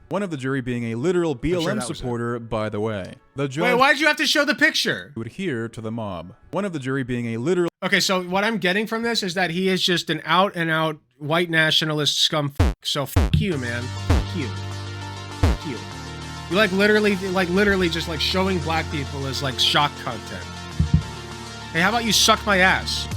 One of the jury being a literal BLM supporter, by the way. The judge— Wait, why'd you have to show the picture? —would adhere to the mob. One of the jury being a literal— Okay, so what I'm getting from this is that he is just an out-and-out white nationalist scumfuck. So fuck you, man. Fuck you. Fuck you. You like literally just like showing black people as like shock content. Hey, how about you suck my ass?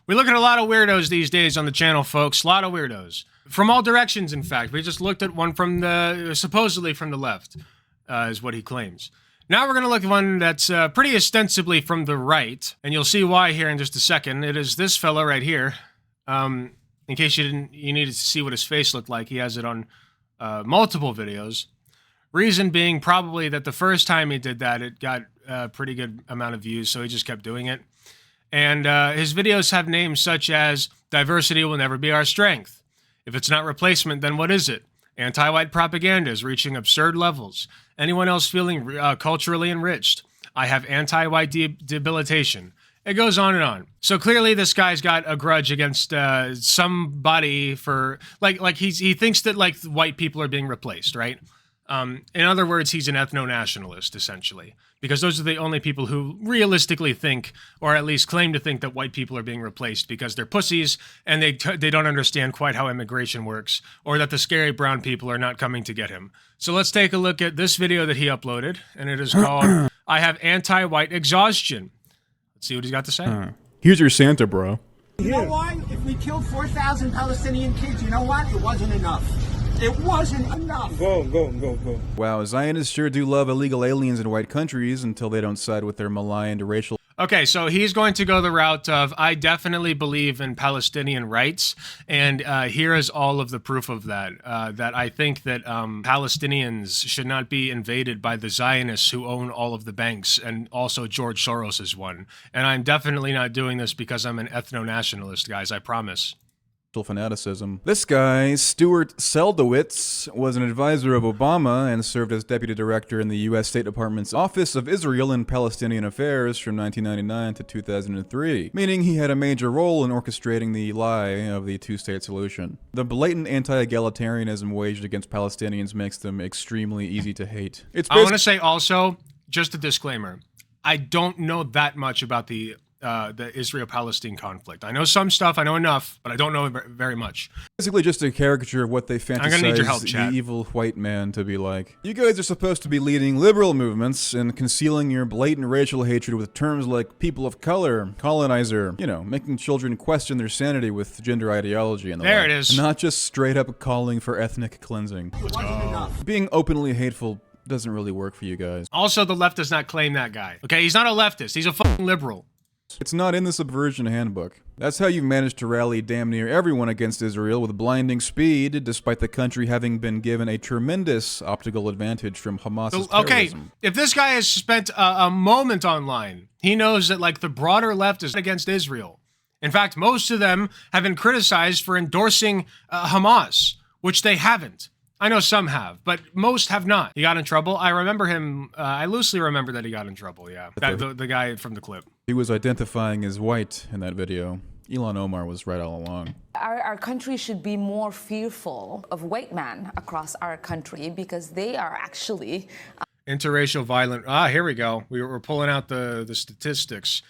We look at a lot of weirdos these days on the channel, folks. A lot of weirdos. From all directions, in fact. We just looked at one from the, supposedly from the left, is what he claims. Now we're going to look at one that's pretty ostensibly from the right, and you'll see why here in just a second. It is this fellow right here. In case you needed to see what his face looked like, he has it on multiple videos. Reason being probably that the first time he did that, it got a pretty good amount of views, so he just kept doing it. And his videos have names such as, diversity will never be our strength. If it's not replacement, then what is it? Anti-white propaganda is reaching absurd levels. Anyone else feeling culturally enriched? I have anti-white debilitation. It goes on and on. So clearly this guy's got a grudge against somebody for, like he thinks that like white people are being replaced, right? In other words, he's an ethno-nationalist, essentially. Because those are the only people who realistically think, or at least claim to think, that white people are being replaced because they're pussies and they don't understand quite how immigration works, or that the scary brown people are not coming to get him. So let's take a look at this video that he uploaded, and it is called, I have anti-white exhaustion. Let's see what he's got to say. Here's your Santa, bro. You know why? If we killed 4,000 Palestinian kids, you know what? It wasn't enough. It wasn't enough. Go. Wow, Zionists sure do love illegal aliens in white countries until they don't side with their maligned racial— Okay, so he's going to go the route of, I definitely believe in Palestinian rights, and here is all of the proof of that. That I think that Palestinians should not be invaded by the Zionists who own all of the banks, and also George Soros is one. And I'm definitely not doing this because I'm an ethno-nationalist, guys, I promise. fanaticism. This guy, Stuart Seldowitz, was an advisor of Obama and served as deputy director in the U.S. State Department's Office of Israel and Palestinian Affairs from 1999 to 2003, meaning he had a major role in orchestrating the lie of the two-state solution. The blatant anti-egalitarianism waged against Palestinians makes them extremely easy to hate. I want to say also, just a disclaimer, I don't know that much about the Israel-Palestine conflict. I know some stuff, I know enough, but I don't know very much. Basically just a caricature of what they fantasize the evil white man to be like. You guys are supposed to be leading liberal movements and concealing your blatant racial hatred with terms like people of color, colonizer, you know, making children question their sanity with gender ideology and the There like. it is. Not just straight up calling for ethnic cleansing. It wasn't enough. Being openly hateful doesn't really work for you guys. Also, the left does not claim that guy. Okay, he's not a leftist, he's a fucking liberal. It's not in the Subversion Handbook. That's how you've managed to rally damn near everyone against Israel with blinding speed, despite the country having been given a tremendous optical advantage from Hamas's terrorism. Okay, if this guy has spent a moment online, he knows that, like, the broader left is against Israel. In fact, most of them have been criticized for endorsing Hamas, which they haven't. I know some have, but most have not. He got in trouble. I remember him, I loosely remember that he got in trouble, yeah. The guy from the clip. He was identifying as white in that video. Ilhan Omar was right all along. Our country should be more fearful of white men across our country because they are actually... Interracial violent, here we go. We're pulling out the statistics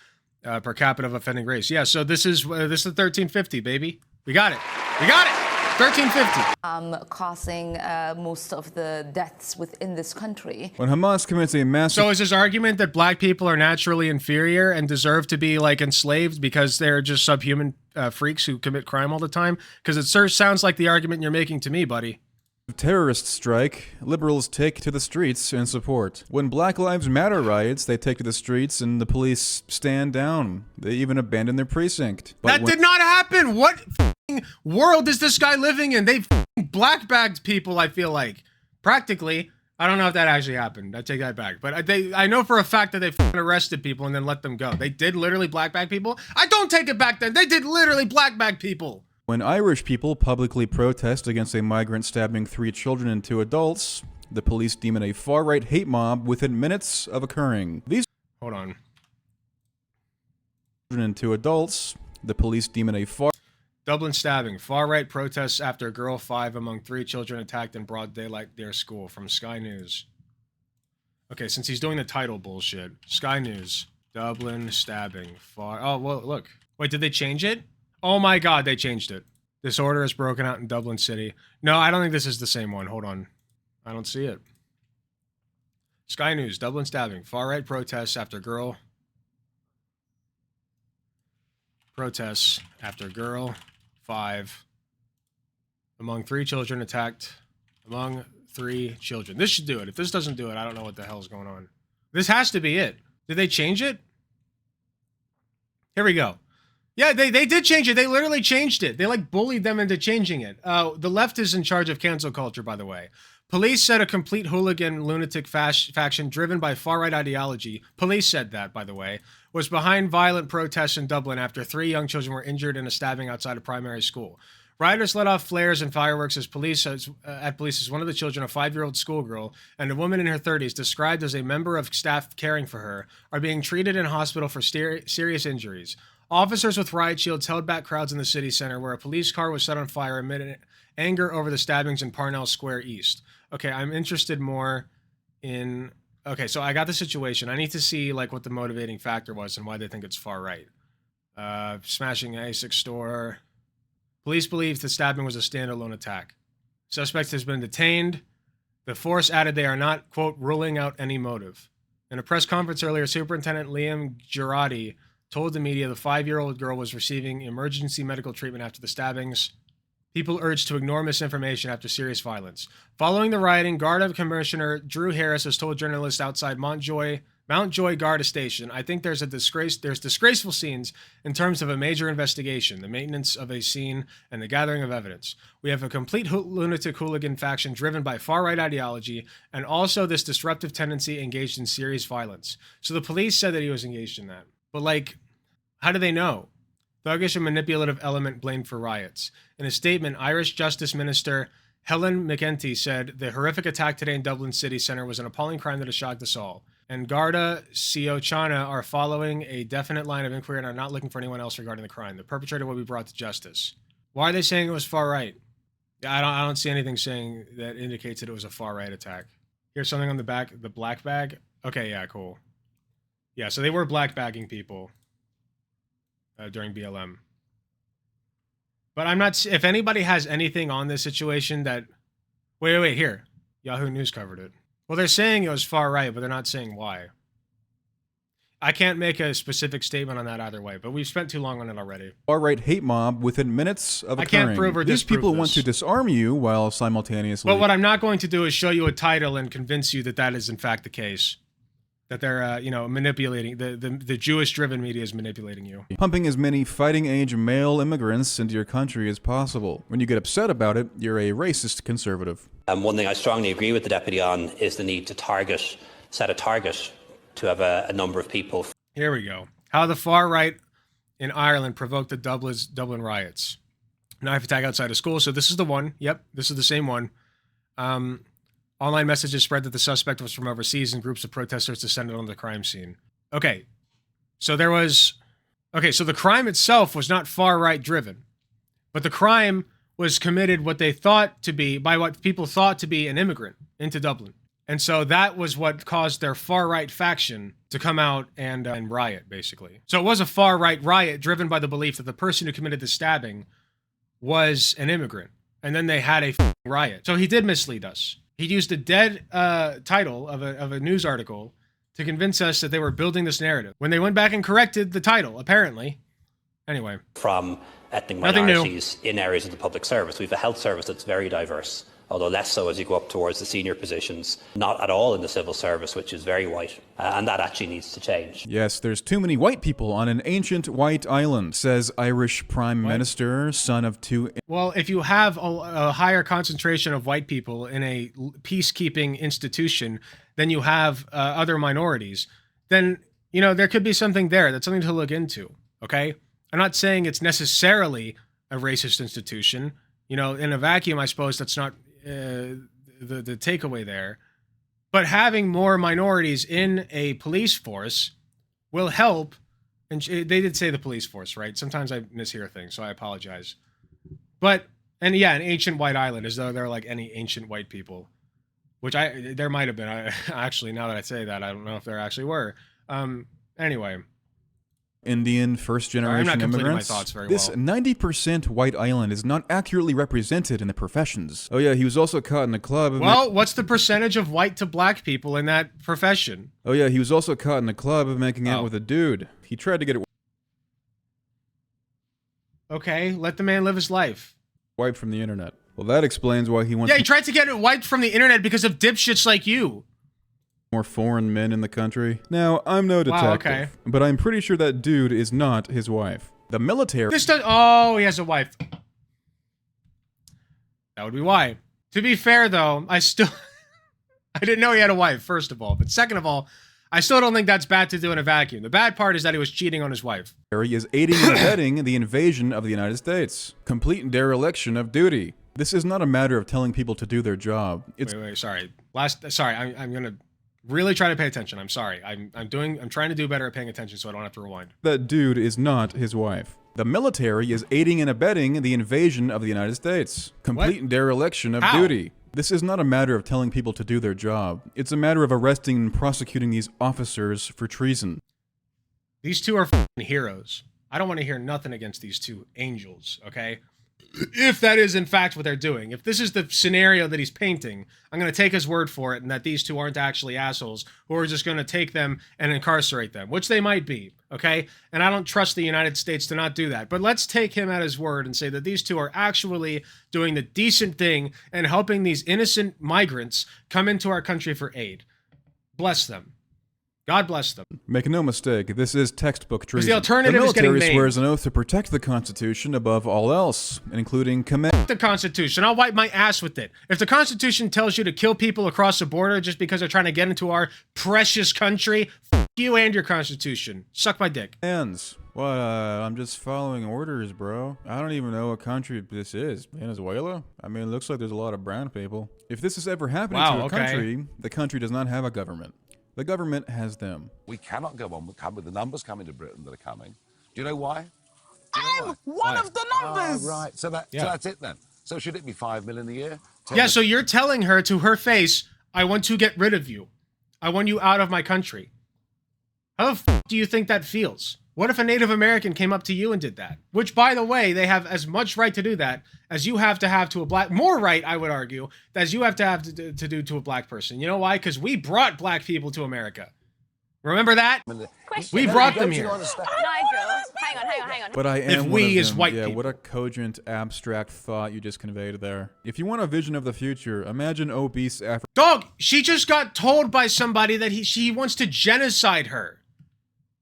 per capita of offending race. Yeah, so this is 1350, baby. We got it. We got it. 1350. Causing most of the deaths within this country. When Hamas commits a massive... So is his argument that black people are naturally inferior and deserve to be, like, enslaved because they're just subhuman freaks who commit crime all the time? Because it sounds like the argument you're making to me, buddy. terrorist strike, liberals take to the streets in support. When Black Lives Matter riots, they take to the streets and the police stand down. They even abandon their precinct. But that did not happen! What world is this guy living in? They black-bagged people, I feel like. Practically. I don't know if that actually happened. I take that back. But I know for a fact that they arrested people and then let them go. They did literally black-bag people? I don't take it back then. They did literally black-bag people. When Irish people publicly protest against a migrant stabbing 3 children and 2 adults, the police deem it a far-right hate mob within minutes of occurring. Hold on. and 2 adults. The police deem it a far Dublin stabbing. Far-right protests after girl 5 among 3 children attacked in broad daylight near school. From Sky News. Okay, since he's doing the title bullshit. Sky News. Dublin stabbing. Oh, well, look. Wait, did they change it? Oh my god, they changed it. Disorder is broken out in Dublin City. No, I don't think this is the same one. Hold on. I don't see it. Sky News. Dublin stabbing. Far-right protests after girl... Protests after girl 5 among 3 children attacked. Among 3 children. This should do it. If this doesn't do it, I don't know what the hell is going on. This has to be it. Did they change it? Here we go. Yeah, they did change it. They literally changed it. They like bullied them into changing it. The left is in charge of cancel culture, by the way. Police said a complete hooligan lunatic faction driven by far-right ideology, police said that, by the way, was behind violent protests in Dublin after 3 young children were injured in a stabbing outside a primary school. Rioters let off flares and fireworks as police as one of the children, a 5-year-old schoolgirl, and a woman in her 30s, described as a member of staff caring for her, are being treated in hospital for serious injuries. Officers with riot shields held back crowds in the city center, where a police car was set on fire amid anger over the stabbings in Parnell Square East. Okay, I'm interested more in... Okay, so I got the situation. I need to see like what the motivating factor was and why they think it's far right. Smashing an ASIC store. Police believe the stabbing was a standalone attack. Suspect has been detained. The force added they are not, quote, ruling out any motive. In a press conference earlier, Superintendent Liam Girardi told the media the 5-year-old girl was receiving emergency medical treatment after the stabbings. People urged to ignore misinformation after serious violence. Following the rioting, Garda Commissioner Drew Harris has told journalists outside Mountjoy Garda Station, "I think there's disgraceful scenes in terms of a major investigation, the maintenance of a scene, and the gathering of evidence. We have a complete lunatic hooligan faction driven by far-right ideology, and also this disruptive tendency engaged in serious violence." So the police said that he was engaged in that. But like, how do they know? Thuggish and manipulative element blamed for riots. In a statement, Irish Justice Minister Helen McEntee said the horrific attack today in Dublin City Centre was an appalling crime that has shocked us all. And Garda Síochána are following a definite line of inquiry and are not looking for anyone else regarding the crime. The perpetrator will be brought to justice. Why are they saying it was far right? I don't see anything saying that indicates that it was a far right attack. Here's something on the back, the black bag. Okay, yeah, cool. Yeah, so they were black bagging people during BLM. But I'm not... If anybody has anything on this situation that... Wait, here. Yahoo News covered it. Well, they're saying it was far right, but they're not saying why. I can't make a specific statement on that either way, but we've spent too long on it already. Far-right hate mob within minutes of occurring. I can't prove or These disprove people want this. to disarm you while simultaneously... But what I'm not going to do is show you a title and convince you that that is in fact the case. That they're, manipulating, the Jewish-driven media is manipulating you. pumping as many fighting-age male immigrants into your country as possible. When you get upset about it, you're a racist conservative. One thing I strongly agree with the Deputy on is the need to set a target to have a number of people. Here we go. How the far right in Ireland provoked the Dublin riots. Knife attack outside a school. So this is the one. Yep, this is the same one. Online messages spread that the suspect was from overseas, and groups of protesters descended on the crime scene. Okay, so the crime itself was not far-right driven, but the crime was committed what people thought to be an immigrant into Dublin. And so that was what caused their far-right faction to come out and riot, basically. So it was a far-right riot driven by the belief that the person who committed the stabbing was an immigrant. And then they had a riot. So he did mislead us. He used a dead title of a news article to convince us that they were building this narrative. When they went back and corrected the title, apparently. Anyway. From ethnic minorities in areas of the public service. We have a health service that's very diverse, although less so as you go up towards the senior positions. Not at all in the civil service, which is very white. And that actually needs to change. Yes, there's too many white people on an ancient white island, says Irish Prime Minister, son of 2... Well, if you have a higher concentration of white people in a peacekeeping institution than you have other minorities, then, there could be something there. That's something to look into, okay? I'm not saying it's necessarily a racist institution. In a vacuum, I suppose that's not the takeaway there. But having more minorities in a police force will help And they did say the police force, right? Sometimes I mishear things, so I apologize. But, and yeah, an ancient white island, as though they're like any ancient white people. Which there might have been. Actually, now that I say that, I don't know if there actually were. Anyway. Indian first-generation I'm not completing immigrants. my thoughts very This well. 90% white island is not accurately represented in the professions. Oh yeah, he was also caught in a club. Well, what's the percentage of white to black people in that profession? Oh yeah, he was also caught in a club of making out with a dude. He tried to get it Okay, let the man live his life. wiped from the internet. Well, that explains why he wants Yeah, he tried to get it wiped from the internet because of dipshits like you. more foreign men in the country. Now, I'm no detective, but I'm pretty sure that dude is not his wife. The military... Oh, he has a wife. That would be why. To be fair, though, I didn't know he had a wife, first of all. But second of all, I still don't think that's bad to do in a vacuum. The bad part is that he was cheating on his wife. He is aiding and abetting the invasion of the United States. Complete dereliction of duty. This is not a matter of telling people to do their job. It's... Wait, sorry. I'm gonna really try to pay attention. I'm sorry. I'm trying to do better at paying attention so I don't have to rewind. That dude is not his wife. The military is aiding and abetting the invasion of the United States. Complete dereliction of duty. This is not a matter of telling people to do their job. It's a matter of arresting and prosecuting these officers for treason. These two are f***ing heroes. I don't want to hear nothing against these two angels, okay? If that is in fact what they're doing. If this is the scenario that he's painting, I'm going to take his word for it and that these two aren't actually assholes who are just going to take them and incarcerate them, which they might be, okay? And I don't trust the United States to not do that. But let's take him at his word and say that these two are actually doing the decent thing and helping these innocent migrants come into our country for aid. Bless them. God bless them. Make no mistake, this is textbook treason. The alternative is getting military made. swears an oath to protect the Constitution above all else, including command. The Constitution. I'll wipe my ass with it. If the Constitution tells you to kill people across the border just because they're trying to get into our precious country, f*** you and your Constitution. Suck my dick. Hands. What, I'm just following orders, bro. I don't even know what country this is. Venezuela? I mean, it looks like there's a lot of brown people. If this is ever happening to a country, the country does not have a government. The government has them. We cannot go on with the numbers coming to Britain that are coming. Do you know why? I'm one of the numbers. Right. So that's it then. So should it be 5 million a year? Yeah, so you're telling her to her face, I want to get rid of you. I want you out of my country. How the f*** do you think that feels? What if a Native American came up to you and did that? Which, by the way, they have as much right to do that as you have to a black... More right, I would argue, as you have to do to a black person. You know why? Because we brought black people to America. Remember that? We brought them here. Nigel, hang on. But I am If we one of as them. white yeah, people. what a cogent, abstract thought you just conveyed there. If you want a vision of the future, imagine obese Dog, she just got told by somebody that she wants to genocide her.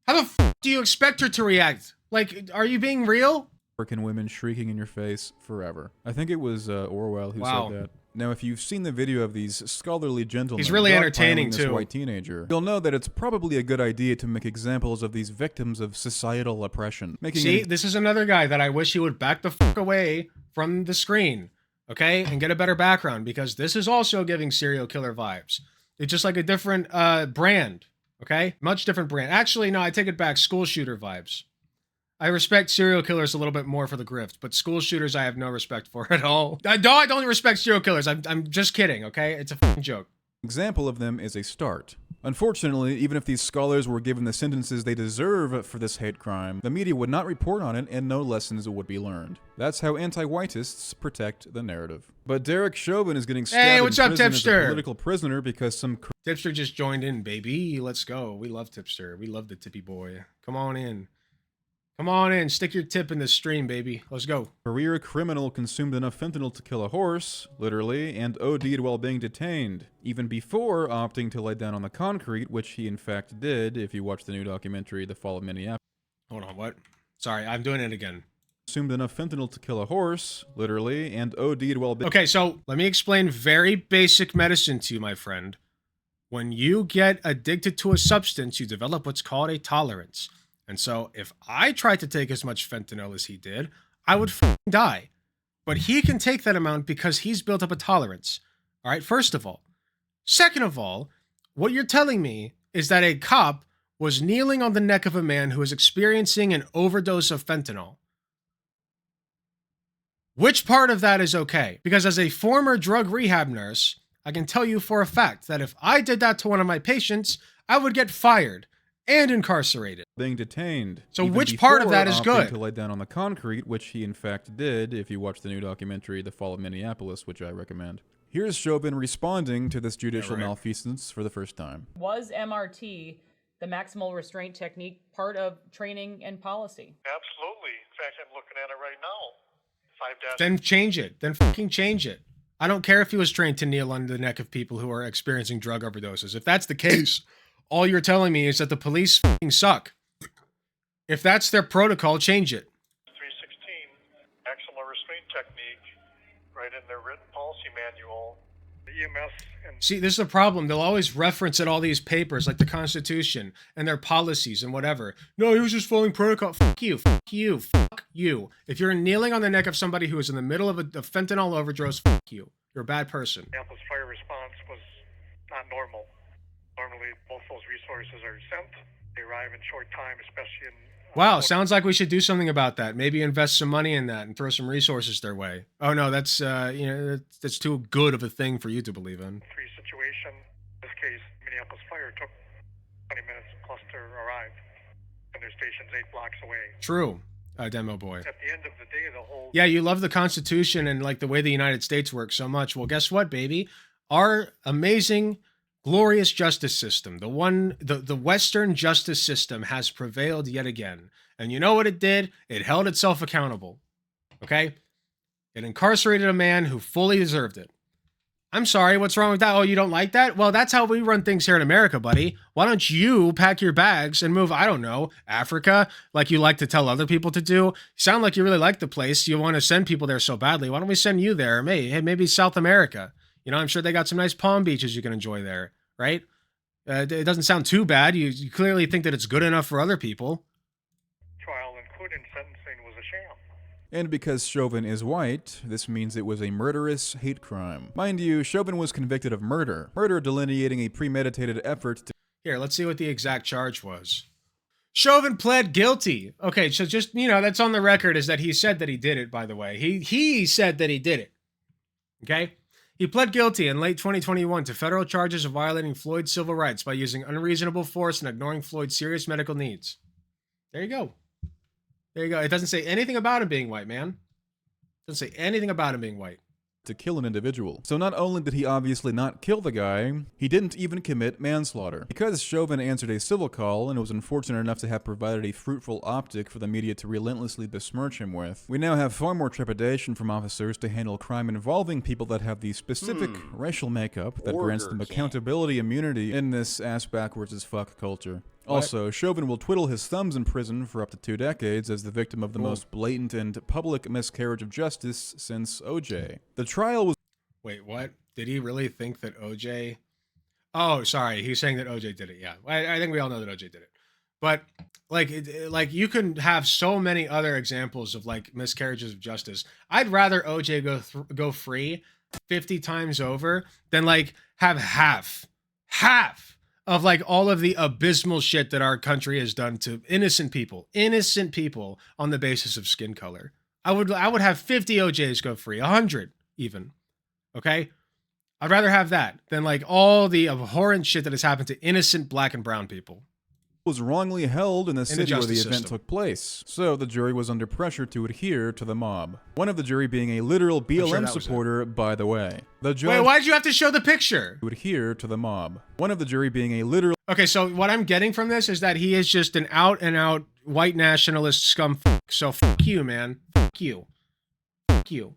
How the f*** do you expect her to react? Like, are you being real? African women shrieking in your face forever. I think it was Orwell who said that. Now, if you've seen the video of these scholarly gentlemen, he's really entertaining this too. White teenager, you'll know that it's probably a good idea to make examples of these victims of societal oppression. See, this is another guy that I wish he would back the fuck away from the screen, okay, and get a better background, because this is also giving serial killer vibes. It's just like a different brand, okay, much different brand. Actually, no, I take it back. School shooter vibes. I respect serial killers a little bit more for the grift, but school shooters I have no respect for at all. I don't respect serial killers. I'm just kidding, okay? It's a fucking joke. Example of them is a start. Unfortunately, even if these scholars were given the sentences they deserve for this hate crime, the media would not report on it and no lessons would be learned. That's how anti-whitists protect the narrative. But Derek Chauvin is getting stabbed what's in up, prison as a Tipster? political prisoner because some... Tipster just joined in, baby. Let's go. We love Tipster. We love the tippy boy. Come on in. Come on in, stick your tip in the stream, baby. Let's go. Career criminal consumed enough fentanyl to kill a horse, literally, and OD'd while being detained, even before opting to lay down on the concrete, which he in fact did, if you watch the new documentary, The Fall of Minneapolis. Hold on, what? Sorry, I'm doing it again. Consumed enough fentanyl to kill a horse, literally, and OD'd while being... Okay, so let me explain very basic medicine to you, my friend. When you get addicted to a substance, you develop what's called a tolerance. And so if I tried to take as much fentanyl as he did, I would die. But he can take that amount because he's built up a tolerance. All right, first of all. Second of all, what you're telling me is that a cop was kneeling on the neck of a man who was experiencing an overdose of fentanyl. Which part of that is okay? Because as a former drug rehab nurse, I can tell you for a fact that if I did that to one of my patients, I would get fired and incarcerated. Being detained. So even which part of before that is opting good? To lay down on the concrete, which he in fact did, if you watch the new documentary, The Fall of Minneapolis, which I recommend. Here's Chauvin responding to this judicial malfeasance for the first time. Was MRT, the maximal restraint technique, part of training and policy? Absolutely. In fact, I'm looking at it right now. 5-. Then change it. Then fucking change it. I don't care if he was trained to kneel on the neck of people who are experiencing drug overdoses. If that's the case, all you're telling me is that the police fucking suck. If that's their protocol, change it. 316, maximal restraint technique, right in their written policy manual. The EMS and See, this is a problem. They'll always reference at all these papers, like the Constitution and their policies and whatever. No, he was just following protocol. Fuck you. Fuck you. Fuck you. If you're kneeling on the neck of somebody who is in the middle of a fentanyl overdose, fuck you. You're a bad person. Minneapolis fire response was not normal. Normally, both those resources are sent. They arrive in short time, especially in... Wow, sounds like we should do something about that. Maybe invest some money in that and throw some resources their way. Oh no, that's that's too good of a thing for you to believe in. Three situation. In this case, Minneapolis fire took 20 minutes plus to arrive, and their station's 8 blocks away. True, demo boy. At the end of the day, the whole... Yeah, you love the Constitution and like the way the United States works so much. Well, guess what, baby? Our amazing, glorious justice system, the Western justice system has prevailed yet again. And you know what it did? It held itself accountable. Okay? It incarcerated a man who fully deserved it. I'm sorry, what's wrong with that? Oh, you don't like that? Well, that's how we run things here in America, buddy. Why don't you pack your bags and move, I don't know, Africa, like you like to tell other people to do? You sound like you really like the place. You want to send people there so badly. Why don't we send you there? Maybe South America. You know, I'm sure they got some nice palm beaches you can enjoy there, right? It doesn't sound too bad. You clearly think that it's good enough for other people. Trial, including sentencing, was a sham. And because Chauvin is white, this means it was a murderous hate crime. Mind you, Chauvin was convicted of murder. Murder delineating a premeditated effort to... Here, let's see what the exact charge was. Chauvin pled guilty. Okay, so just, that's on the record is that he said that he did it, by the way. He said that he did it. Okay? He pled guilty in late 2021 to federal charges of violating Floyd's civil rights by using unreasonable force and ignoring Floyd's serious medical needs. There you go. There you go. It doesn't say anything about him being white, man. It doesn't say anything about him being white. To kill an individual. So not only did he obviously not kill the guy, he didn't even commit manslaughter. Because Chauvin answered a civil call and was unfortunate enough to have provided a fruitful optic for the media to relentlessly besmirch him with, we now have far more trepidation from officers to handle crime involving people that have the specific racial makeup that grants them accountability immunity in this ass-backwards-as-fuck culture. Also, Chauvin will twiddle his thumbs in prison for up to 2 decades as the victim of the most blatant and public miscarriage of justice since OJ. The trial was... Wait, what? Did he really think that OJ... Oh, sorry. He's saying that OJ did it. Yeah, I think we all know that OJ did it. But like you can have so many other examples of like miscarriages of justice. I'd rather OJ go free 50 times over than like have half of like all of the abysmal shit that our country has done to innocent people on the basis of skin color. I would have 50 OJs go free, 100 even. Okay? I'd rather have that than like all the abhorrent shit that has happened to innocent black and brown people. Was wrongly held in the city where the event system took place, so the jury was under pressure to adhere to the mob. One of the jury being a literal BLM supporter, by the way. The judge... Wait, why'd you have to show the picture? To adhere to the mob. One of the jury being a literal... Okay, so what I'm getting from this is that he is just an out-and-out white nationalist scumfuck. So fuck you, man. Fuck you. Fuck you.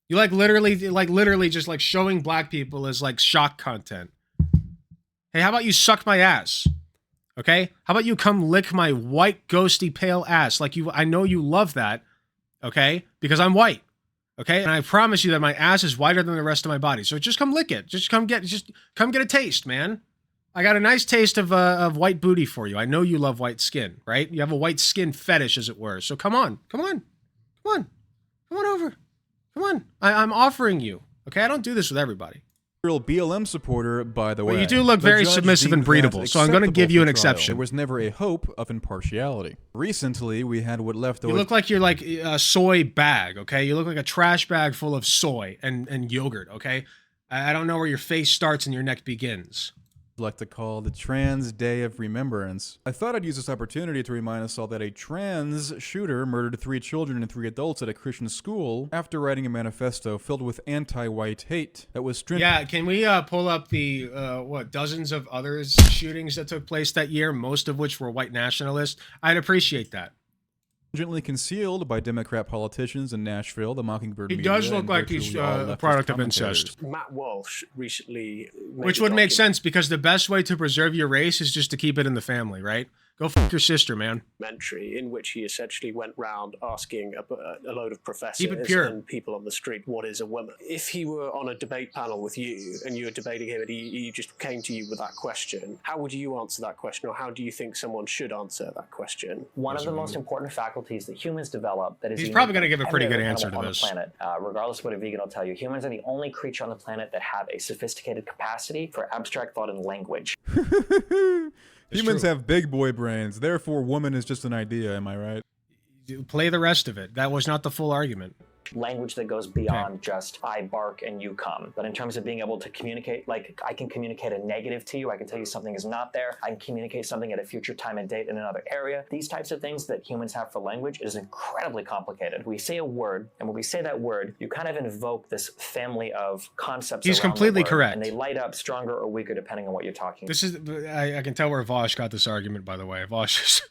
You literally just like showing black people as like shock content. Hey, how about you suck my ass? Okay? How about you come lick my white, ghosty, pale ass? I know you love that. Okay? Because I'm white. Okay? And I promise you that my ass is whiter than the rest of my body. So just come lick it. Just come get a taste, man. I got a nice taste of white booty for you. I know you love white skin, right? You have a white skin fetish, as it were. So come on over. Come on. I'm offering you. Okay? I don't do this with everybody. Real BLM supporter, by the way. Well, you do look The very judge submissive and deemed that breedable, so I'm going to give you an acceptable for trial. exception. There was never a hope of impartiality. Recently, we had what left. You look like you're like a soy bag, okay? You look like a trash bag full of soy and yogurt, okay? I don't know where your face starts and your neck begins. Like to call the Trans Day of Remembrance. I thought I'd use this opportunity to remind us all that a trans shooter murdered 3 children and 3 adults at a Christian school after writing a manifesto filled with anti-white hate that was stringent. Yeah, can we pull up the dozens of other shootings that took place that year, most of which were white nationalists? I'd appreciate that. Stringently concealed by Democrat politicians in Nashville, the Mockingbird He media, does look and like he's virtually all a leftist product of commentators. incest. Matt Walsh recently made Which a would make document- sense because the best way to preserve your race is just to keep it in the family, right? Go fuck your sister, man. documentary in which he essentially went round asking a load of professors Keep it pure. and people on the street, what is a woman? If he were on a debate panel with you and you were debating him and he just came to you with that question, how would you answer that question, or how do you think someone should answer that question? One of the most important faculties that humans develop that is He's probably going to give a pretty good on answer to the this. planet, regardless of what a vegan will tell you. Humans are the only creature on the planet that have a sophisticated capacity for abstract thought and language. Humans have big boy brains, therefore woman is just an idea, am I right? Play the rest of it. That was not the full argument. Language that goes beyond just I bark and you come. But in terms of being able to communicate, like I can communicate a negative to you, I can tell you something is not there, I can communicate something at a future time and date in another area. These types of things that humans have for language is incredibly complicated. We say a word, and when we say that word, you kind of invoke this family of concepts. He's around the completely word, correct. And they light up stronger or weaker depending on what you're talking about. This is, I can tell where Vosh got this argument, by the way. Vosh is,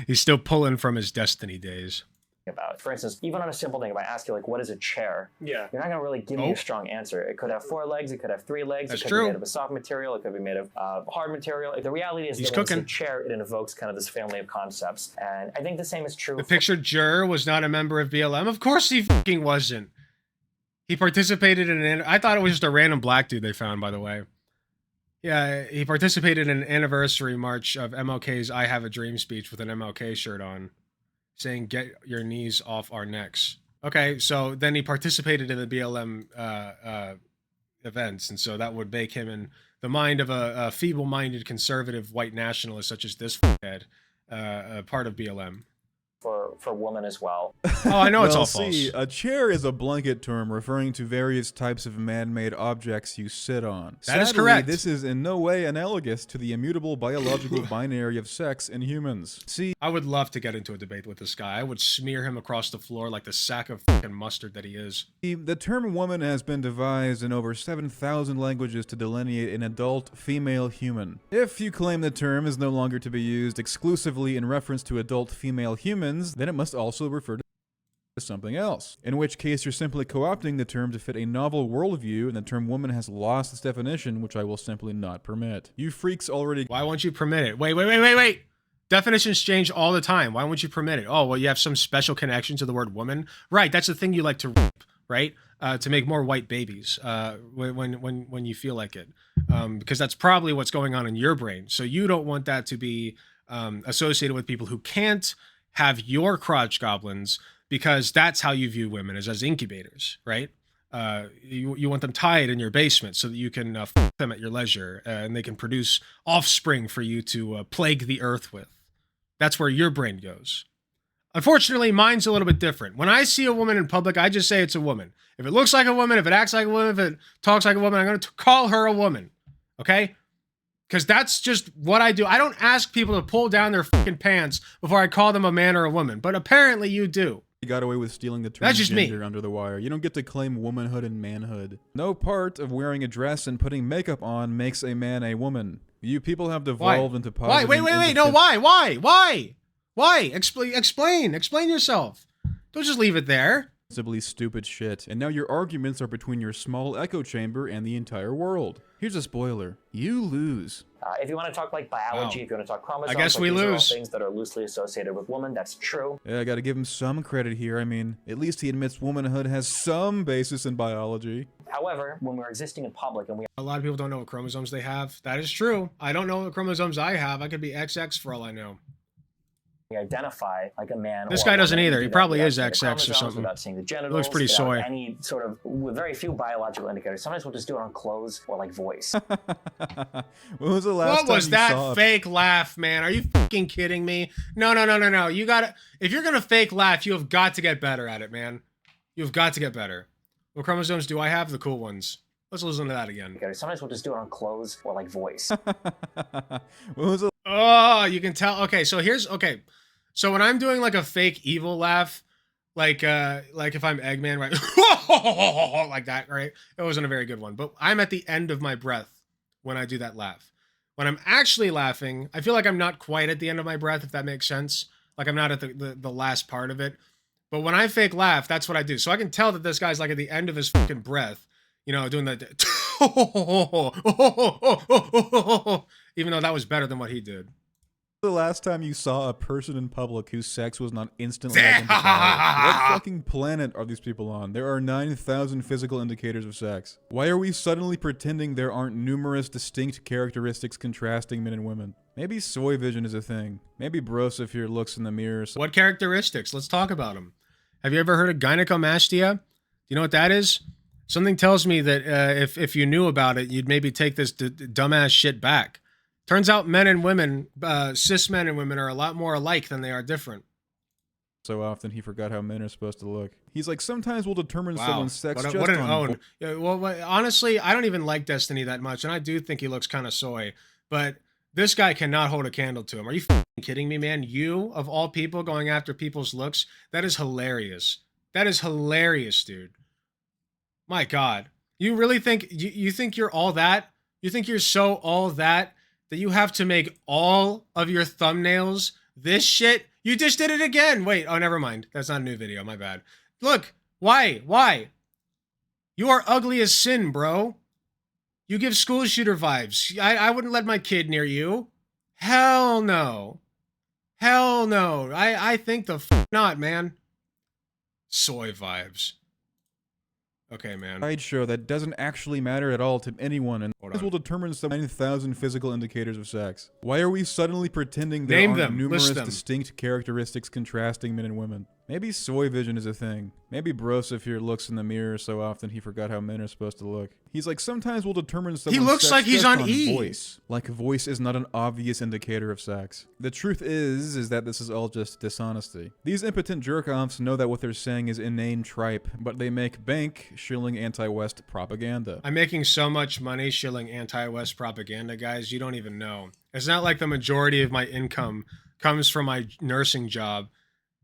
he's still pulling from his Destiny days. About. For instance, even on a simple thing, if I ask you, like, what is a chair? Yeah. You're not going to really give me Oh. a strong answer. It could have 4 legs, it could have 3 legs, That's it could true. be made of a soft material, it could be made of hard material. The reality is He's that when it's cooking. a chair, it invokes kind of this family of concepts. And I think the same is true The pictured juror was not a member of BLM. Of course he fucking wasn't. He participated in an... I thought it was just a random black dude they found, by the way. Yeah, he participated in an anniversary march of MLK's I Have a Dream speech with an MLK shirt on, saying, get your knees off our necks. Okay, so then he participated in the BLM events, and so that would make him, in the mind of a feeble-minded conservative white nationalist such as this head, a part of BLM. for women as well. Oh, I know it's Well, all see, false. a chair is a blanket term referring to various types of man-made objects you sit on. That is Sadly, correct. This is in no way analogous to the immutable biological binary of sex in humans. See, I would love to get into a debate with this guy. I would smear him across the floor like the sack of fucking mustard that he is. the term woman has been devised in over 7,000 languages to delineate an adult female human. If you claim the term is no longer to be used exclusively in reference to adult female humans, then it must also refer to something else. In which case, you're simply co-opting the term to fit a novel worldview, and the term woman has lost its definition, which I will simply not permit. You freaks already... Why won't you permit it? Wait. Definitions change all the time. Why won't you permit it? Oh, well, you have some special connection to the word woman? Right, that's the thing you like to rip, right? To make more white babies when you feel like it. Because that's probably what's going on in your brain. So you don't want that to be associated with people who can't have your crotch goblins, because that's how you view women, as incubators, right? You want them tied in your basement so that you can fuck them at your leisure, and they can produce offspring for you to plague the earth with. That's where your brain goes. Unfortunately, mine's a little bit different. When I see a woman in public, I just say it's a woman. If it looks like a woman, if it acts like a woman, if it talks like a woman, I'm going to call her a woman, okay? Because that's just what I do. I don't ask people to pull down their fucking pants before I call them a man or a woman, but apparently you do. You got away with stealing the That's just me. transgender under the wire. You don't get to claim womanhood and manhood. No part of wearing a dress and putting makeup on makes a man a woman. You people have devolved into Why? positive... Wait. No, why? Why? Explain yourself. Don't just leave it there. Simply stupid shit. And now your arguments are between your small echo chamber and the entire world. Here's a spoiler. You lose. If you want to talk like biology, Wow. if you want to talk chromosomes, I guess like we these are all lose. things that are loosely associated with women, that's true. Yeah, I gotta give him some credit here. I mean, at least he admits womanhood has some basis in biology. However, when we're existing in public and we A lot of people don't know what chromosomes they have. That is true. I don't know what chromosomes I have. I could be XX for all I know. identify like a man. This or guy a doesn't woman. either. You He do that probably without is seeing the XX or chromosomes, something. Without seeing the genitals. Looks pretty without soy. Any sort of, with very few biological indicators. Sometimes we'll just do it on clothes or like voice. When was the last What was time you that saw a fake laugh, man? Are you fucking kidding me? No. You gotta, if you're gonna fake laugh, you have got to get better at it, man. You've got to get better. What chromosomes do I have? The cool ones. Let's listen to that again. Sometimes we'll just do it on clothes or like voice. When was the Oh, you can tell. Okay, so okay. So when I'm doing like a fake evil laugh, like if I'm Eggman, right? Like that, right? It wasn't a very good one, but I'm at the end of my breath when I do that laugh. When I'm actually laughing, I feel like I'm not quite at the end of my breath, if that makes sense. Like I'm not at the last part of it. But when I fake laugh, that's what I do. So I can tell that this guy's like at the end of his fucking breath, you know, doing that. Even though that was better than what he did. the last time you saw a person in public whose sex was not instantly identifiable? What fucking planet are these people on? There are 9,000 physical indicators of sex. Why are we suddenly pretending there aren't numerous distinct characteristics contrasting men and women? Maybe soy vision is a thing. Maybe Brosa here looks in the mirror. What characteristics? Let's talk about them. Have you ever heard of gynecomastia? Do you know what that is? Something tells me that if you knew about it, you'd maybe take this dumbass shit back. Turns out men and women, cis men and women, are a lot more alike than they are different. So often he forgot how men are supposed to look. He's like, sometimes we'll determine Wow. someone's sex just what an on... own. Yeah, well, honestly, I don't even like Destiny that much, and I do think he looks kind of soy. But this guy cannot hold a candle to him. Are you f***ing kidding me, man? You, of all people, going after people's looks? That is hilarious. That is hilarious, dude. My God. You really think, you think you're all that? You think you're so all that you have to make all of your thumbnails this shit? You just did it again. Wait, oh, never mind. That's not a new video. My bad. Look, why? You are ugly as sin, bro. You give school shooter vibes. I wouldn't let my kid near you. Hell no. Hell no. I think the f not, man. Soy vibes. Okay, man. Sideshow that doesn't actually matter at all to anyone, and this will determine some 9,000 physical indicators of sex. Why are we suddenly pretending there aren't numerous distinct characteristics contrasting men and women? Maybe soy vision is a thing. Maybe Brosa here looks in the mirror so often he forgot how men are supposed to look. He's like, sometimes we'll determine someone's He looks sex like he's just on E! voice. Like voice is not an obvious indicator of sex. The truth is that this is all just dishonesty. These impotent jerk-offs know that what they're saying is inane tripe, but they make bank shilling anti-West propaganda. I'm making so much money shilling anti-West propaganda, guys, you don't even know. It's not like the majority of my income comes from my nursing job,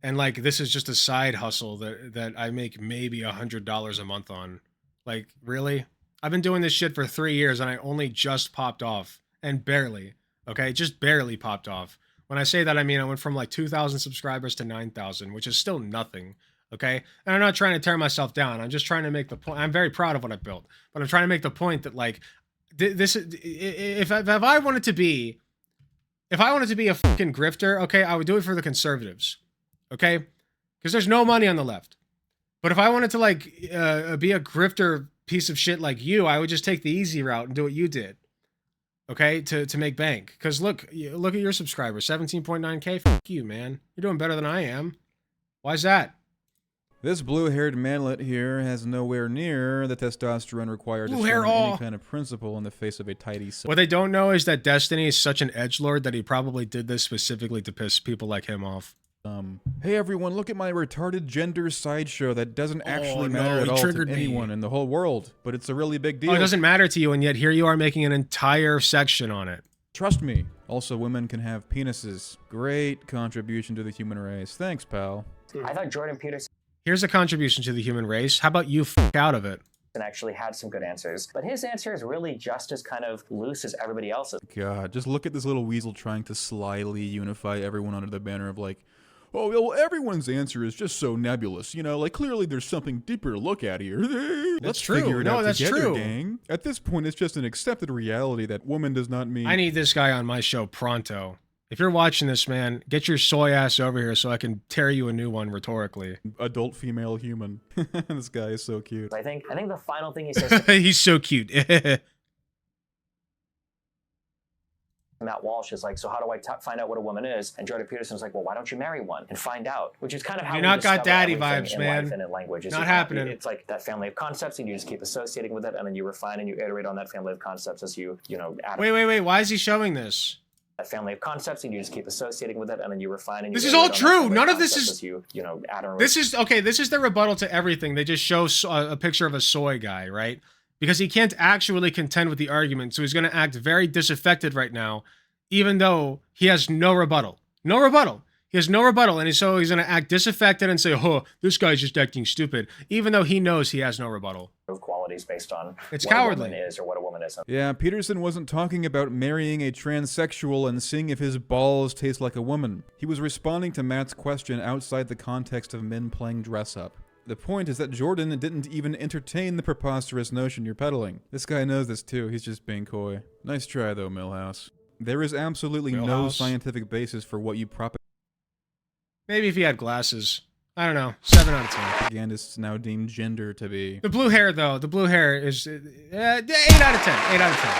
and like this is just a side hustle that I make maybe $100 a month on. Like, really? I've been doing this shit for 3 years and I only just popped off. And barely. Okay? Just barely popped off. When I say that, I mean I went from like 2,000 subscribers to 9,000, which is still nothing. Okay? And I'm not trying to tear myself down. I'm just trying to make the point. I'm very proud of what I built. But I'm trying to make the point that like, this if I wanted to be, if I wanted to be a fucking grifter, okay, I would do it for the conservatives. Okay? Because there's no money on the left. But if I wanted to like be a grifter piece of shit like you, I would just take the easy route and do what you did. Okay? To make bank. Because look at your subscribers, 17.9K. Fuck you, man. You're doing better than I am. Why's that? This blue-haired manlet here has nowhere near the testosterone required to stand any kind of principle in the face of a tidy self. What they don't know is that Destiny is such an edgelord that he probably did this specifically to piss people like him off. Hey everyone, look at my retarded gender sideshow that doesn't actually matter at all to anyone in the whole world, but it's a really big deal. Oh, it doesn't matter to you, and yet here you are making an entire section on it. Trust me. Also, women can have penises. Great contribution to the human race. Thanks, pal. I thought Jordan Peterson... Here's a contribution to the human race. How about you f*** out of it? And actually had some good answers, but his answer is really just as kind of loose as everybody else's. God, just look at this little weasel trying to slyly unify everyone under the banner of like, oh, well, everyone's answer is just so nebulous, you know, like clearly there's something deeper to look at here. Let's figure it out together, gang. At this point, it's just an accepted reality that woman does not mean... I need this guy on my show pronto. If you're watching this, man, get your soy ass over here so I can tear you a new one rhetorically. Adult female human. This guy is so cute. I think the final thing he says... He's so cute. Matt Walsh is like, so how do I find out what a woman is? And Jordan Peterson's like, well, why don't you marry one and find out? Which is kind of how You we not got discover daddy everything vibes, in man. life and in language. Not happening. It's like that family of concepts, and you just keep associating with it, and then you refine and you iterate on that family of concepts as you add. Wait. Why is he showing this? That family of concepts, and you just keep associating with it, and then you refine and you. This is all iterate on that true. family None of concepts this is. as you add and This is okay. This is the rebuttal to everything. They just show a picture of a soy guy, right? Because he can't actually contend with the argument, so he's going to act very disaffected right now, even though he has no rebuttal. No rebuttal. He has no rebuttal, and so he's going to act disaffected and say, "Oh, this guy's just acting stupid," even though he knows he has no rebuttal. Qualities based on it's what cowardly. a woman is or what a woman isn't. Yeah, Peterson wasn't talking about marrying a transsexual and seeing if his balls taste like a woman. He was responding to Matt's question outside the context of men playing dress-up. The point is that Jordan didn't even entertain the preposterous notion you're peddling. This guy knows this too, he's just being coy. Nice try though, Milhouse. There is absolutely no scientific basis for what you Maybe if he had glasses. I don't know. 7 out of 10. propagandists now deem gender to be. The blue hair, though. The blue hair is 8 out of 10. 8 out of 10.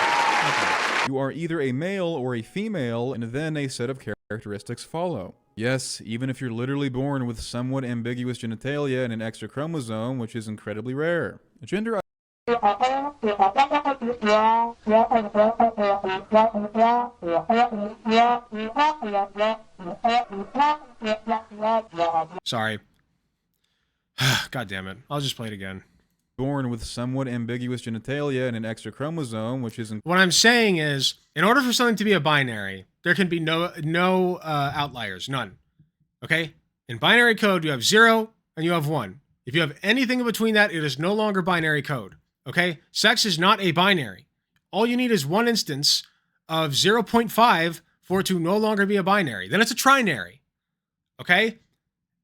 Okay. You are either a male or a female, and then a set of characteristics follow. Yes, even if you're literally born with somewhat ambiguous genitalia and an extra chromosome, which is incredibly rare. Gender. Sorry. God damn it. I'll just play it again. Born with somewhat ambiguous genitalia and an extra chromosome, which is... What I'm saying is, in order for something to be a binary, there can be no outliers. None. Okay? In binary code, you have 0 and you have 1. If you have anything in between that, it is no longer binary code. Okay? Sex is not a binary. All you need is one instance of 0.5 for it to no longer be a binary. Then it's a trinary. Okay?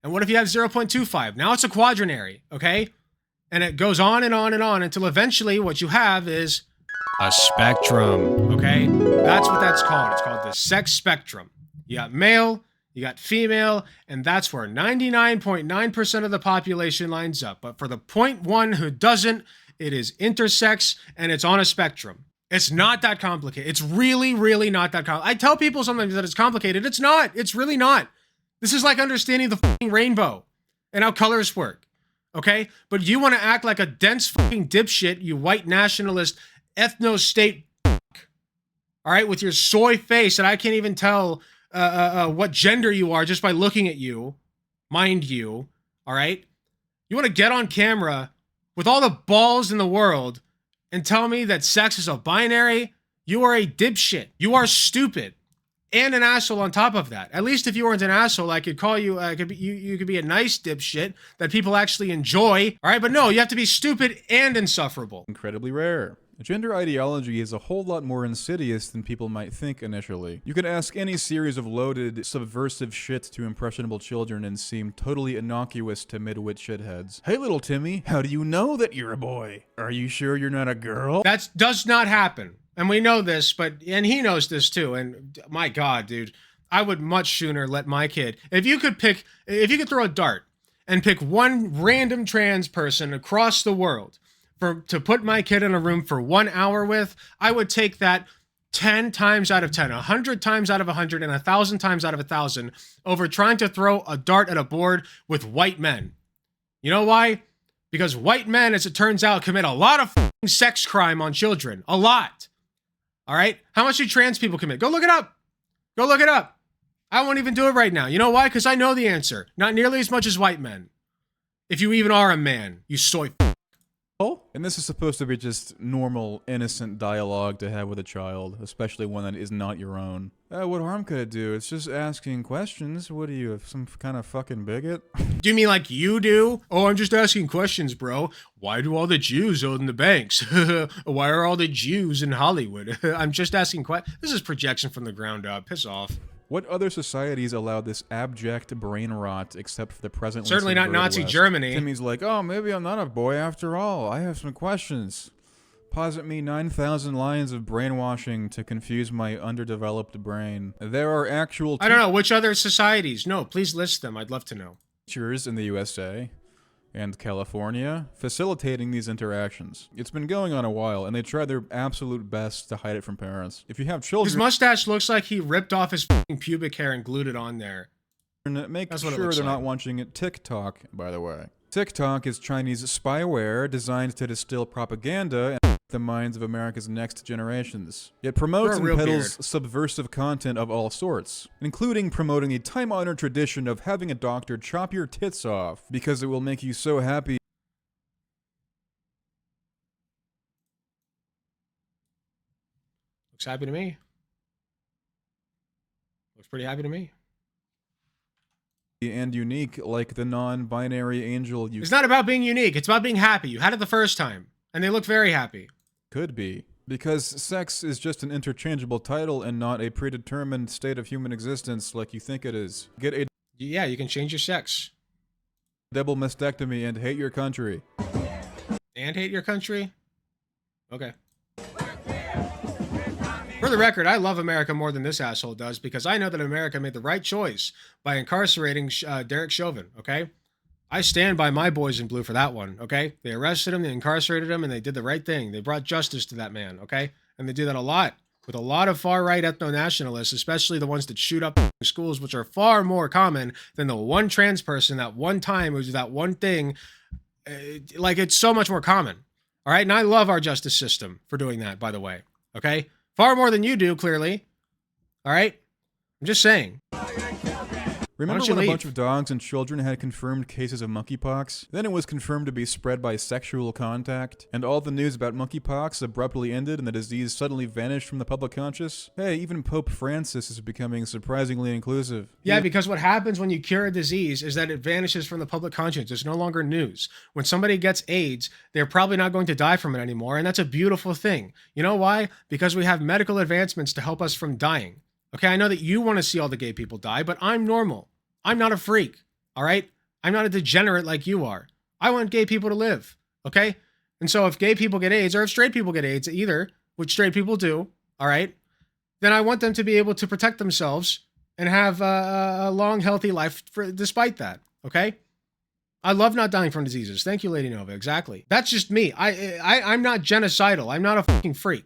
And what if you have 0.25? Now it's a quadrinary. Okay? And it goes on and on and on until eventually what you have is a spectrum. Okay? That's what that's called. It's called the sex spectrum. You got male, you got female, and that's where 99.9% of the population lines up. But for the 0.1 who doesn't, it is intersex and it's on a spectrum. It's not that complicated. It's really, really not that complicated. I tell people sometimes that it's complicated. It's not. It's really not. This is like understanding the fucking rainbow and how colors work. Okay? But you want to act like a dense fucking dipshit, you white nationalist, ethno-state all right, with your soy face that I can't even tell what gender you are just by looking at you, mind you, all right? You want to get on camera with all the balls in the world and tell me that sex is a binary? You are a dipshit. You are stupid. And an asshole on top of that. At least if you weren't an asshole, I could call you, you could be a nice dipshit that people actually enjoy, all right? But no, you have to be stupid and insufferable. Incredibly rare. Gender ideology is a whole lot more insidious than people might think initially. You could ask any series of loaded, subversive shit to impressionable children and seem totally innocuous to mid-wit shitheads. Hey little Timmy, how do you know that you're a boy? Are you sure you're not a girl? That does not happen. And we know this, and he knows this too. And my God, dude, I would much sooner let my kid, if you could throw a dart and pick one random trans person across the world to put my kid in a room for 1 hour with, I would take that 10 times out of 10, 100 times out of 100, and 1,000 times out of 1,000 over trying to throw a dart at a board with white men. You know why? Because white men, as it turns out, commit a lot of f***ing sex crime on children. A lot. All right? How much do trans people commit? Go look it up. Go look it up. I won't even do it right now. You know why? Because I know the answer. Not nearly as much as white men. If you even are a man, you soy Oh, and this is supposed to be just normal, innocent dialogue to have with a child, especially one that is not your own. What harm could it do? It's just asking questions. What are you, some kind of fucking bigot? Do you mean like you do? Oh, I'm just asking questions, bro. Why do all the Jews own the banks? Why are all the Jews in Hollywood? I'm just asking questions. This is projection from the ground up. Piss off. What other societies allow this abject brain rot except for the present? Certainly not Nazi Germany. Timmy's like, oh, maybe I'm not a boy after all. I have some questions. Posit me 9,000 lines of brainwashing to confuse my underdeveloped brain. There are actual... I don't know. Which other societies? No, please list them. I'd love to know. Teachers in the USA and California, facilitating these interactions. It's been going on a while, and they try their absolute best to hide it from parents. If you have children... His mustache looks like he ripped off his fucking pubic hair and glued it on there. Make sure they're not watching TikTok, by the way. TikTok is Chinese spyware designed to distill propaganda and the minds of America's next generations. It promotes and peddles subversive content of all sorts, including promoting a time-honored tradition of having a doctor chop your tits off because it will make you so happy. Looks happy to me. Looks pretty happy to me. And unique, like the non-binary angel you... It's not about being unique, it's about being happy. You had it the first time, and they look very happy. Could be. Because sex is just an interchangeable title and not a predetermined state of human existence like you think it is. Get a... Yeah, you can change your sex. Double mastectomy and hate your country. And hate your country? Okay. For the record, I love America more than this asshole does because I know that America made the right choice by incarcerating Derek Chauvin, okay? I stand by my boys in blue for that one, okay? They arrested him, they incarcerated him, and they did the right thing. They brought justice to that man, okay? And they do that a lot with a lot of far-right ethno-nationalists, especially the ones that shoot up schools, which are far more common than the one trans person that one time who did that one thing. Like, it's so much more common, all right? And I love our justice system for doing that, by the way, okay? Far more than you do, clearly. All right? I'm just saying. Remember when a bunch of dogs and children had confirmed cases of monkeypox? Then it was confirmed to be spread by sexual contact, and all the news about monkeypox abruptly ended and the disease suddenly vanished from the public conscious? Hey, even Pope Francis is becoming surprisingly inclusive. Yeah, because what happens when you cure a disease is that it vanishes from the public conscience. It's no longer news. When somebody gets AIDS, they're probably not going to die from it anymore, and that's a beautiful thing. You know why? Because we have medical advancements to help us from dying. Okay, I know that you want to see all the gay people die, but I'm normal. I'm not a freak, all right? I'm not a degenerate like you are. I want gay people to live, okay? And so if gay people get AIDS, or if straight people get AIDS either, which straight people do, all right, then I want them to be able to protect themselves and have a long, healthy life despite that, okay? I love not dying from diseases. Thank you, Lady Nova, exactly. That's just me. I'm not genocidal. I'm not a fucking freak.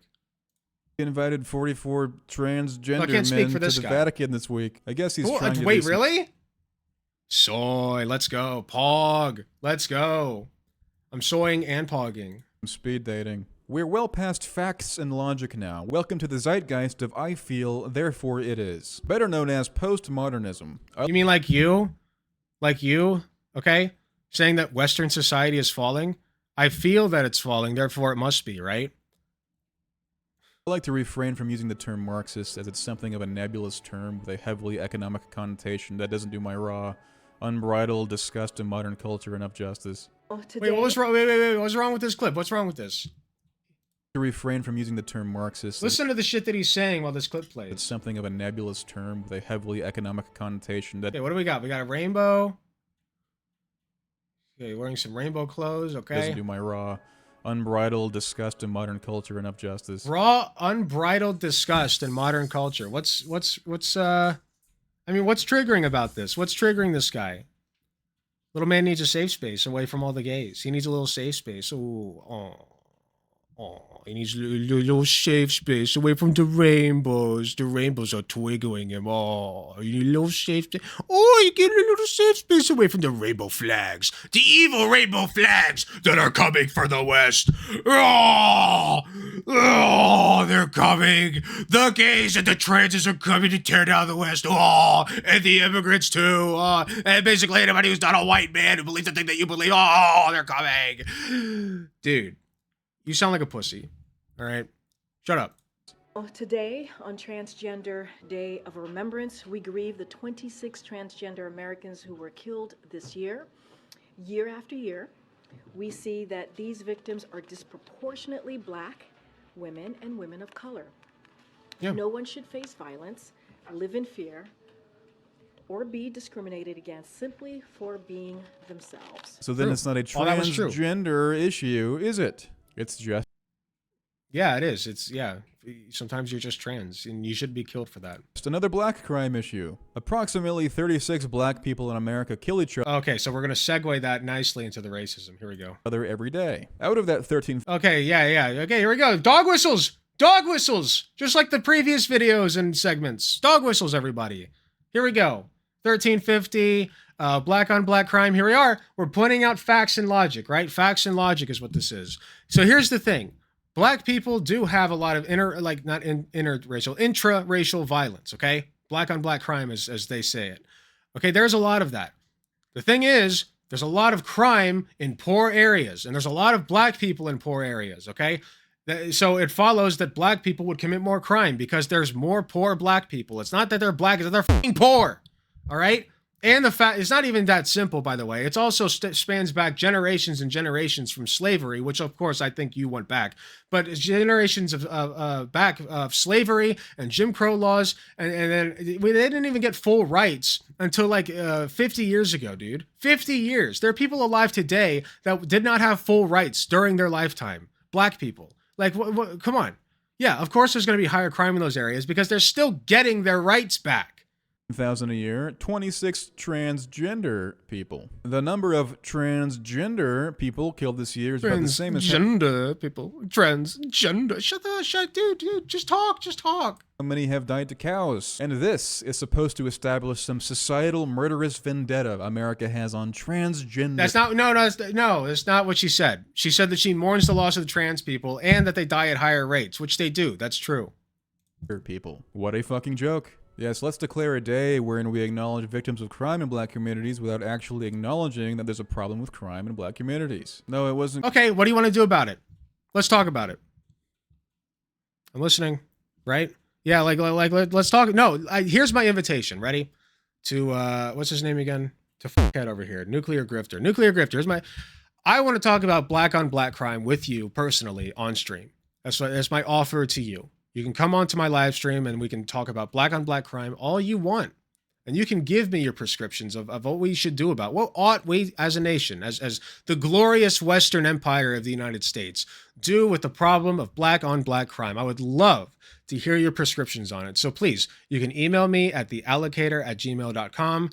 Invited 44 transgender men to the Vatican this week. I guess he's trying to... Wait, really? Soy, let's go. Pog, let's go. I'm soying and pogging. Speed dating. We're well past facts and logic now. Welcome to the zeitgeist of I feel, therefore it is. Better known as postmodernism. You mean like you? Like you? Okay? Saying that Western society is falling? I feel that it's falling, therefore it must be, right? I like to refrain from using the term Marxist as it's something of a nebulous term with a heavily economic connotation that doesn't do my raw, unbridled disgust of modern culture enough justice. Wait, what was wrong? Wait, what's wrong with this clip? What's wrong with this? To refrain from using the term Marxist. Listen to the shit that he's saying while this clip plays. It's something of a nebulous term with a heavily economic connotation that... Okay, what do we got? We got a rainbow. Okay, wearing some rainbow clothes, okay. Doesn't do my raw, unbridled disgust in modern culture enough justice. Raw, unbridled disgust in modern culture. What's I mean, what's triggering about this? What's triggering this guy? Little man needs a safe space away from all the gays. He needs a little safe space. Oh, he needs a little safe space away from the rainbows. The rainbows are triggering him. Oh, you need a little safe space. Oh, you get a little safe space away from the rainbow flags. The evil rainbow flags that are coming for the West. Oh, they're coming. The gays and the transes are coming to tear down the West. Oh, and the immigrants too. And basically anybody who's not a white man who believes the thing that you believe. Oh, they're coming. Dude. You sound like a pussy, all right? Shut up. Today, on Transgender Day of Remembrance, we grieve the 26 transgender Americans who were killed this year. Year after year, we see that these victims are disproportionately Black women and women of color. Yeah. No one should face violence, live in fear, or be discriminated against simply for being themselves. So then it's not a transgender issue, is it? It's just... Yeah, it is. It's, yeah. sometimes you're just trans, and you should be killed for that. Just another black crime issue. Approximately 36 black people in America kill each Okay, so we're gonna segue that nicely into the racism. Here we go. other every day. Out of that 13... Okay, yeah. Okay, here we go. Dog whistles! Dog whistles! Just like the previous videos and segments. Dog whistles, everybody. Here we go. 1350, black on black crime. Here we are. We're pointing out facts and logic, right? Facts and logic is what this is. So here's the thing. Black people do have a lot of intra-racial violence, okay? Black on black crime, as they say it. Okay, there's a lot of that. The thing is, there's a lot of crime in poor areas, and there's a lot of black people in poor areas, okay? So it follows that black people would commit more crime because there's more poor black people. It's not that they're black, it's that they're fucking poor, all right? And the fact, it's not even that simple, by the way. It's also spans back generations and generations from slavery, which of course I think you went back, but it's generations of back of slavery and Jim Crow laws, and then they didn't even get full rights until like 50 years ago, dude. 50 years. There are people alive today that did not have full rights during their lifetime. Black people. Like, come on. Yeah, of course there's going to be higher crime in those areas because they're still getting their rights back. 1,000 a year, 26 transgender people. The number of transgender people killed this year is about the same as... Transgender people. Transgender. Shut, dude, just talk. How many have died to cows? And this is supposed to establish some societal murderous vendetta America has on transgender... That's not what she said. She said that she mourns the loss of the trans people and that they die at higher rates, which they do. That's true. People. What a fucking joke. Yes, let's declare a day wherein we acknowledge victims of crime in black communities without actually acknowledging that there's a problem with crime in black communities. No, it wasn't... Okay, what do you want to do about it? Let's talk about it. I'm listening, right? Yeah, like let's talk. No, here's my invitation. Ready? To, what's his name again? To fuckhead over here. Nuclear Grifter. I want to talk about black on black crime with you personally on stream. That's my offer to you. You can come onto my live stream and we can talk about black on black crime all you want. And you can give me your prescriptions of what we should do about what ought we as a nation, as the glorious Western Empire of the United States, do with the problem of black on black crime. I would love to hear your prescriptions on it. So please, you can email me at theallocator@gmail.com,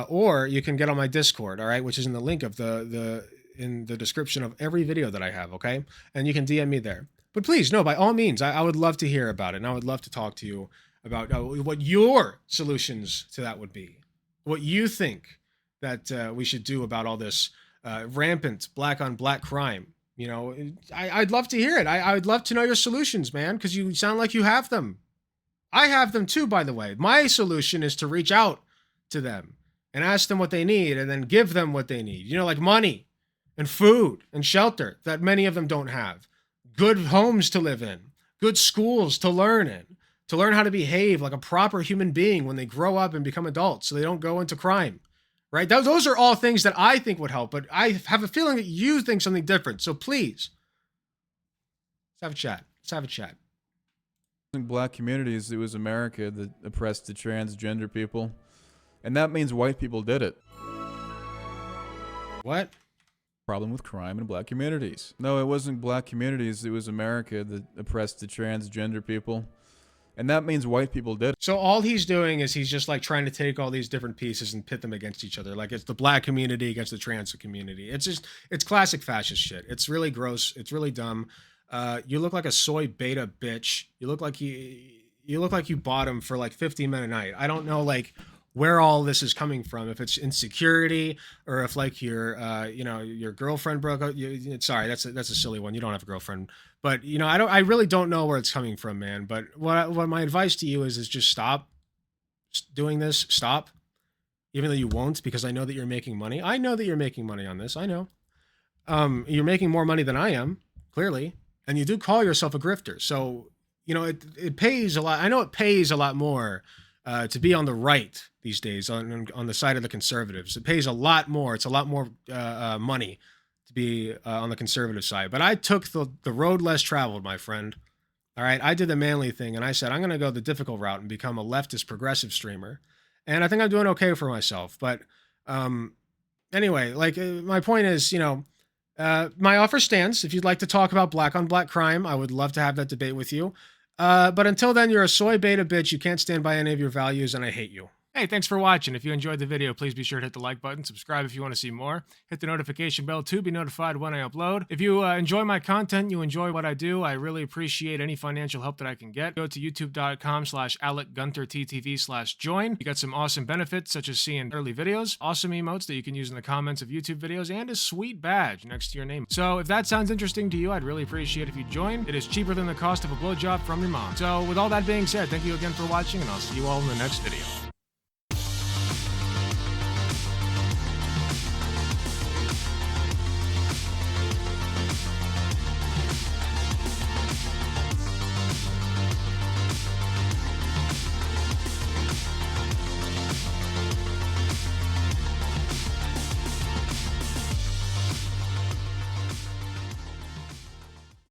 or you can get on my Discord, all right, which is in the link of in the description of every video that I have, okay? And you can DM me there. But please, no, by all means, I would love to hear about it. And I would love to talk to you about what your solutions to that would be. What you think that we should do about all this rampant black on black crime. You know, I'd love to hear it. I'd love to know your solutions, man, because you sound like you have them. I have them too, by the way. My solution is to reach out to them and ask them what they need and then give them what they need. You know, like money and food and shelter that many of them don't have. Good homes to live in, good schools to learn in, to learn how to behave like a proper human being when they grow up and become adults so they don't go into crime, right? Those are all things that I think would help, but I have a feeling that you think something different. So please, let's have a chat. In black communities, it was America that oppressed the transgender people. And that means white people did it. What? Problem with crime in black communities. No, it wasn't black communities, it was America that oppressed the transgender people. And that means white people did it. So all he's doing is he's just like trying to take all these different pieces and pit them against each other. Like it's the black community against the trans community. It's classic fascist shit. It's really gross. It's really dumb. You look like a soy beta bitch. You look like you bought him for like 15 minutes a night. I don't know like where all this is coming from, if it's insecurity or if like your girlfriend broke up. Sorry, that's a silly one. You don't have a girlfriend, but you know, I really don't know where it's coming from, man. But what my advice to you is just stop doing this. Stop, even though you won't, because I know that you're making money. I know that you're making money on this. I know, you're making more money than I am, clearly, and you do call yourself a grifter. So you know, it pays a lot. I know it pays a lot more to be on the right these days, on the side of the conservatives. It pays a lot more. It's a lot more money to be on the conservative side. But I took the road less traveled, my friend. All right, I did the manly thing, and I said, I'm going to go the difficult route and become a leftist progressive streamer. And I think I'm doing okay for myself. But anyway, like my point is, you know, my offer stands. If you'd like to talk about black on black crime, I would love to have that debate with you. But until then, you're a soy beta bitch. You can't stand by any of your values, and I hate you. Hey, thanks for watching. If you enjoyed the video, please be sure to hit the like button, subscribe if you want to see more, hit the notification bell to be notified when I upload. If you enjoy my content, you enjoy what I do, I really appreciate any financial help that I can get. Go to youtube.com/AlecGunterTTV/join. You got some awesome benefits, such as seeing early videos, awesome emotes that you can use in the comments of YouTube videos, and a sweet badge next to your name. So if that sounds interesting to you, I'd really appreciate if you join. It is cheaper than the cost of a blowjob from your mom. So with all that being said, thank you again for watching, and I'll see you all in the next video.